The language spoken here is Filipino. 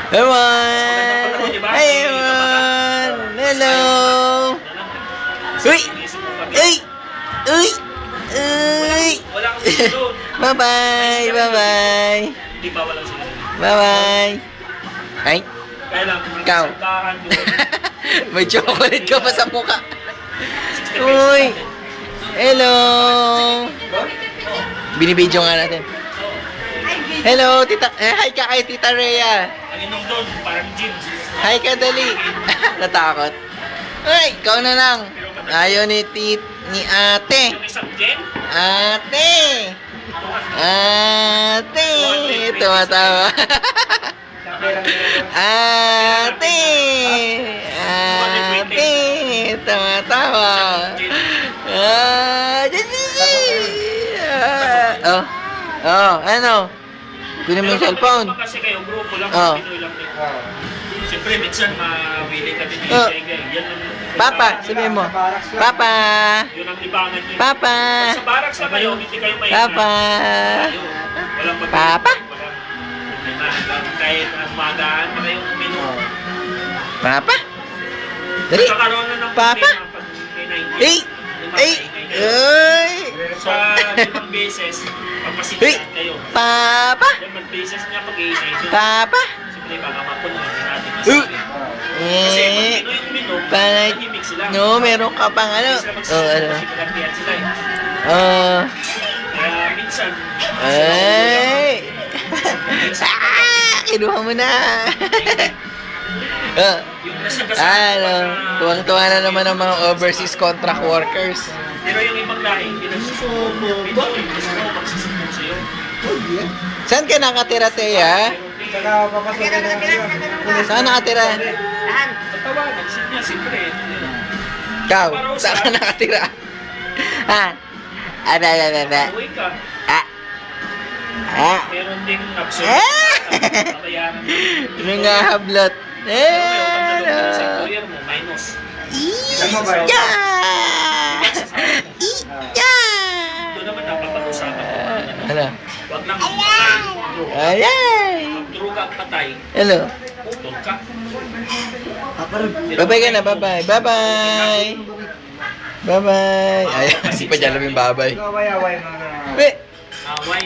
Ewan! Hi, Ewan! Hello! Uy! Uy! Uy! Uy! Bye-bye! Bye-bye! Di ba walang sila? Bye-bye! Ay! Kaya lang, Ikaw. saltahan doon. May chocolate ka pa sa mukha! 60 pesos Uy! natin. Hello! Binibidyo nga natin. Hello, tita. Hi ka kay Tita Rhea. Ang inom doon, parang gym. Hi ka, dali. Natakot. Ay, ikaw na lang. Ayaw ni ate. Yung isang gym, Ate! Ate! Tumatawa. Ate! Ate! Tumatawa. Oh. Oh, ano? Kunin mo yung cellphone. Kasi kayo, grupo lang, Oh. Pinoy lang din. Siyempre, minsan mawili ka din Oh. Yan ang... Papa, sabihin mo. Papa! Yun ang libangan niyo. Papa! Sa barracks na kayo, hindi kayo may... Papa! Walang mag- Papa? Walang problema. Kahit ang magaan na kayong uminom. Papa? Dali! Magkakaroon na ng Papa? problema pag may 90. Hey! Hey! Ay! Sa 5 beses, pagpasikat Hey! kayo. Papa! 5 beses niya pag-iinay nyo. Papa! Siyempre, baka mapuno, hindi natin masabi. Kasi pag Eh! Pinoy uminom, Parang, tahimik sila. no, meron ka pang ano. Hindi sila Oh, ano. magsikartihan sila eh. Oh. Kaya minsan, Ay! Ah! Kinuha mo na! Oh. yung nasa Ano, tuwang-tuwa na naman ang mga overseas contract workers. Pero yung ibang lahi, hindi nagsusubo. Pinoy, gusto mo magsusubo sa'yo. Saan ka nakatira, Teya? Saka papasok ka na. Saan nakatira? Tatawagan, siya, siyempre. Ikaw, saan ka nakatira? Ha? Uwi ka. Ah. Ah. Meron ding absorb. Ah! Babayaran mo. Mga hablot. Pero may utang na loob Eh! sa employer mo, minus. Yeah! Yeah! Doon naman napapag-usapan ko. Ano? Huwag lang Ayay! druga at patay. Hello. Putol ka. Bye-bye ka na, bye-bye. Bye-bye. Bye-bye. Ay, hindi pa dyan alam yung bye-bye. Away-away mga. Wait. Away,